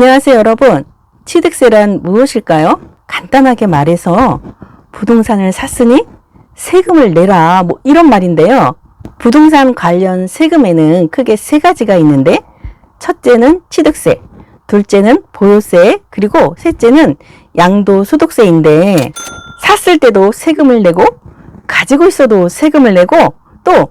안녕하세요, 여러분. 취득세란 무엇일까요? 간단하게 말해서 부동산을 샀으니 세금을 내라, 이런 말인데요. 부동산 관련 세금에는 크게 세 가지가 있는데, 첫째는 취득세, 둘째는 보유세, 그리고 셋째는 양도소득세인데, 샀을 때도 세금을 내고, 가지고 있어도 세금을 내고, 또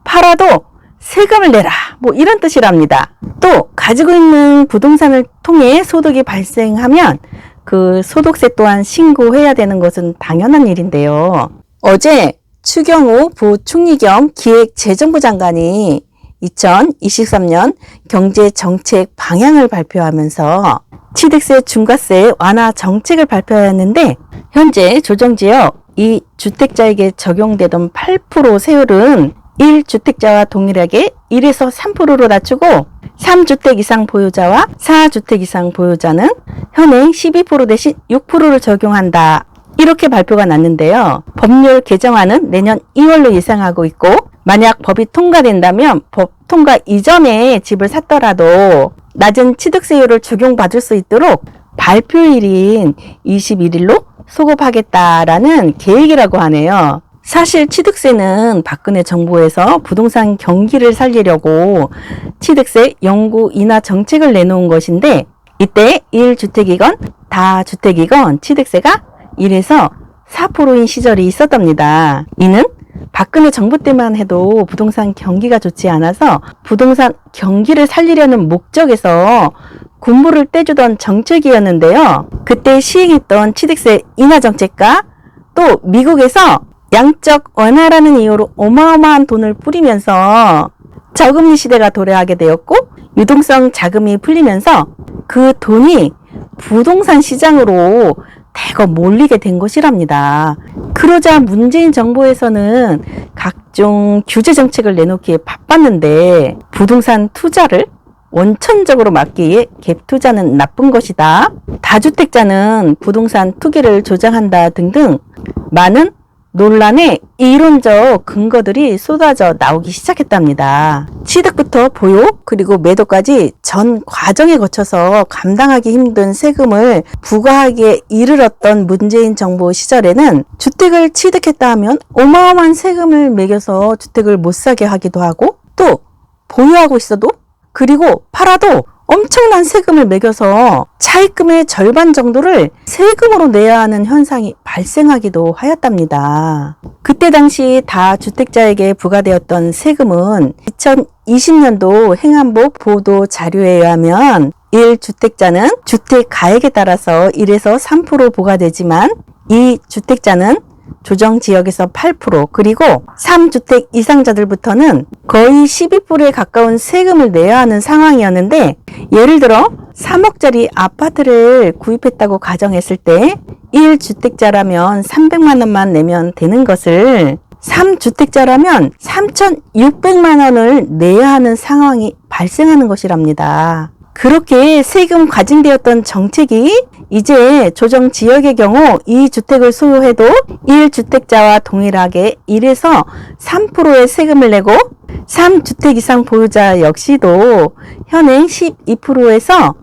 팔아도 세금을 내라, 이런 뜻이랍니다. 또 가지고 있는 부동산을 통해 소득이 발생하면 그 소득세 또한 신고해야 되는 것은 당연한 일인데요. 어제 추경호 부총리 겸 기획재정부 장관이 2023년 경제정책 방향을 발표하면서 취득세 중과세 완화 정책을 발표했는데, 현재 조정지역 2주택자에게 적용되던 8% 세율은 1주택자와 동일하게 1에서 3%로 낮추고, 3주택 이상 보유자와 4주택 이상 보유자는 현행 12% 대신 6%를 적용한다, 이렇게 발표가 났는데요. 법률 개정안은 내년 2월로 예상하고 있고, 만약 법이 통과된다면 법 통과 이전에 집을 샀더라도 낮은 취득세율을 적용받을 수 있도록 발표일인 21일로 소급하겠다라는 계획이라고 하네요. 사실 취득세는 박근혜 정부에서 부동산 경기를 살리려고 취득세 영구 인하 정책을 내놓은 것인데, 이때 1주택이건 다주택이건 취득세가 1에서 4%인 시절이 있었답니다. 이는 박근혜 정부 때만 해도 부동산 경기가 좋지 않아서 부동산 경기를 살리려는 목적에서 군부를 떼주던 정책이었는데요. 그때 시행했던 취득세 인하 정책과 또 미국에서 양적 완화라는 이유로 어마어마한 돈을 뿌리면서 저금리 시대가 도래하게 되었고, 유동성 자금이 풀리면서 그 돈이 부동산 시장으로 대거 몰리게 된 것이랍니다. 그러자 문재인 정부에서는 각종 규제 정책을 내놓기에 바빴는데, 부동산 투자를 원천적으로 막기 위해 갭 투자는 나쁜 것이다, 다주택자는 부동산 투기를 조장한다 등등 많은 논란의 이론적 근거들이 쏟아져 나오기 시작했답니다. 취득부터 보유 그리고 매도까지 전 과정에 거쳐서 감당하기 힘든 세금을 부과하기에 이르렀던 문재인 정부 시절에는 주택을 취득했다 하면 어마어마한 세금을 매겨서 주택을 못 사게 하기도 하고, 또 보유하고 있어도 그리고 팔아도 엄청난 세금을 매겨서 차입금의 절반 정도를 세금으로 내야 하는 현상이 발생하기도 하였답니다. 그때 당시 다주택자에게 부과되었던 세금은 2020년도 행안부 보도 자료에 의하면 1주택자는 주택 가액에 따라서 1에서 3% 부과되지만 2주택자는 조정 지역에서 8%, 그리고 3주택 이상자들부터는 거의 12%에 가까운 세금을 내야 하는 상황이었는데, 예를 들어 3억짜리 아파트를 구입했다고 가정했을 때 1주택자라면 300만 원만 내면 되는 것을 3주택자라면 3,600만 원을 내야 하는 상황이 발생하는 것이랍니다. 그렇게 세금 과징되었던 정책이 이제 조정 지역의 경우 2주택을 소유해도 1주택자와 동일하게 1에서 3%의 세금을 내고, 3주택 이상 보유자 역시도 현행 12%에서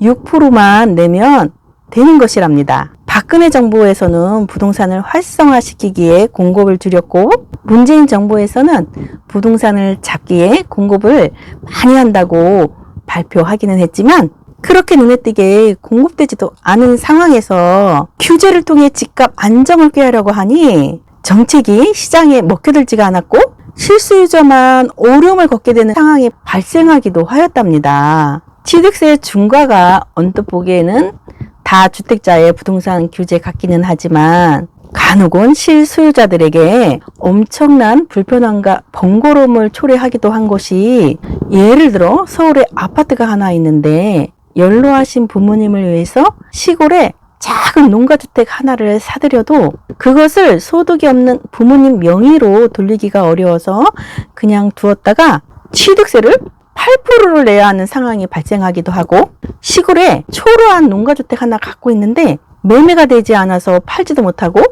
6%만 내면 되는 것이랍니다. 박근혜 정부에서는 부동산을 활성화시키기에 공급을 줄였고, 문재인 정부에서는 부동산을 잡기에 공급을 많이 한다고 발표하기는 했지만, 그렇게 눈에 띄게 공급되지도 않은 상황에서 규제를 통해 집값 안정을 꾀하려고 하니 정책이 시장에 먹혀들지가 않았고, 실수요자만 어려움을 겪게 되는 상황이 발생하기도 하였답니다. 취득세 중과가 언뜻 보기에는 다주택자의 부동산 규제 같기는 하지만 간혹은 실수요자들에게 엄청난 불편함과 번거로움을 초래하기도 한 것이, 예를 들어 서울에 아파트가 하나 있는데 연로하신 부모님을 위해서 시골에 작은 농가주택 하나를 사드려도 그것을 소득이 없는 부모님 명의로 돌리기가 어려워서 그냥 두었다가 취득세를 8%를 내야 하는 상황이 발생하기도 하고, 시골에 초라한 농가주택 하나 갖고 있는데 매매가 되지 않아서 팔지도 못하고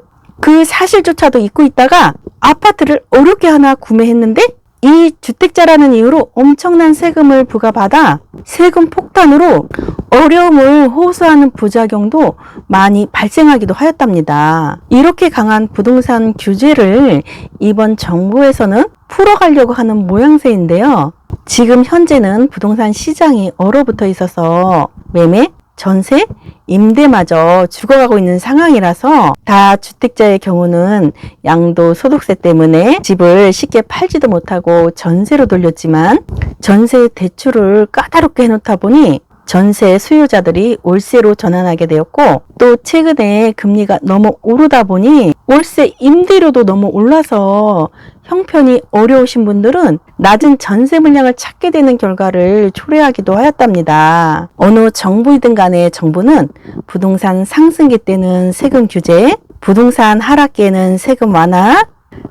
그 사실조차도 잊고 있다가 아파트를 어렵게 하나 구매했는데 이 주택자라는 이유로 엄청난 세금을 부과받아 세금 폭탄으로 어려움을 호소하는 부작용도 많이 발생하기도 하였답니다. 이렇게 강한 부동산 규제를 이번 정부에서는 풀어가려고 하는 모양새인데요. 지금 현재는 부동산 시장이 얼어붙어 있어서 매매, 전세, 임대마저 죽어가고 있는 상황이라서 다주택자의 경우는 양도소득세 때문에 집을 쉽게 팔지도 못하고 전세로 돌렸지만 전세 대출을 까다롭게 해놓다 보니 전세 수요자들이 월세로 전환하게 되었고 또 최근에 금리가 너무 오르다 보니 월세 임대료도 너무 올라서 형편이 어려우신 분들은 낮은 전세 물량을 찾게 되는 결과를 초래하기도 하였답니다. 어느 정부이든 간에 정부는 부동산 상승기 때는 세금 규제, 부동산 하락기에는 세금 완화,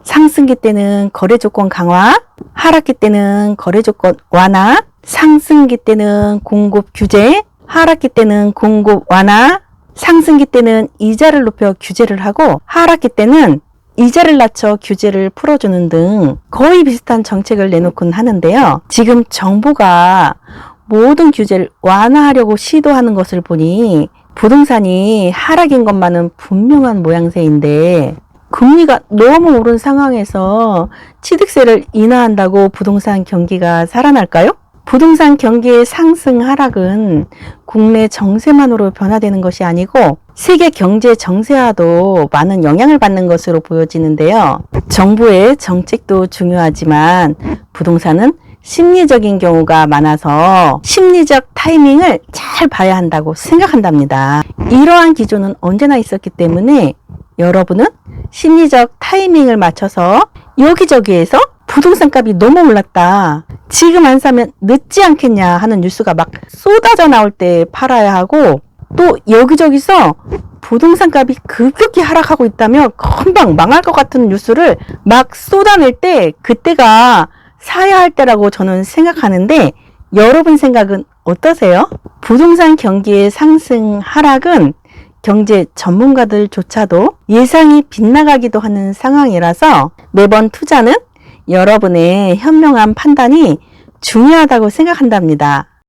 상승기 때는 거래 조건 강화, 하락기 때는 거래 조건 완화, 상승기 때는 공급 규제, 하락기 때는 공급 완화, 상승기 때는 이자를 높여 규제를 하고 하락기 때는 이자를 낮춰 규제를 풀어주는 등 거의 비슷한 정책을 내놓곤 하는데요. 지금 정부가 모든 규제를 완화하려고 시도하는 것을 보니 부동산이 하락인 것만은 분명한 모양새인데 금리가 너무 오른 상황에서 취득세를 인하한다고 부동산 경기가 살아날까요? 부동산 경기의 상승 하락은 국내 정세만으로 변화되는 것이 아니고 세계 경제 정세와도 많은 영향을 받는 것으로 보여지는데요. 정부의 정책도 중요하지만 부동산은 심리적인 경우가 많아서 심리적 타이밍을 잘 봐야 한다고 생각한답니다. 이러한 기조는 언제나 있었기 때문에 여러분은 심리적 타이밍을 맞춰서 여기저기에서 부동산 값이 너무 올랐다. 지금 안 사면 늦지 않겠냐 하는 뉴스가 막 쏟아져 나올 때 팔아야 하고 또 여기저기서 부동산 값이 급격히 하락하고 있다며 금방 망할 것 같은 뉴스를 막 쏟아낼 때 그때가 사야 할 때라고 저는 생각하는데 여러분 생각은 어떠세요? 부동산 경기의 상승 하락은 경제 전문가들조차도 예상이 빗나가기도 하는 상황이라서 매번 투자는 여러분의 현명한 판단이 중요하다고 생각한답니다.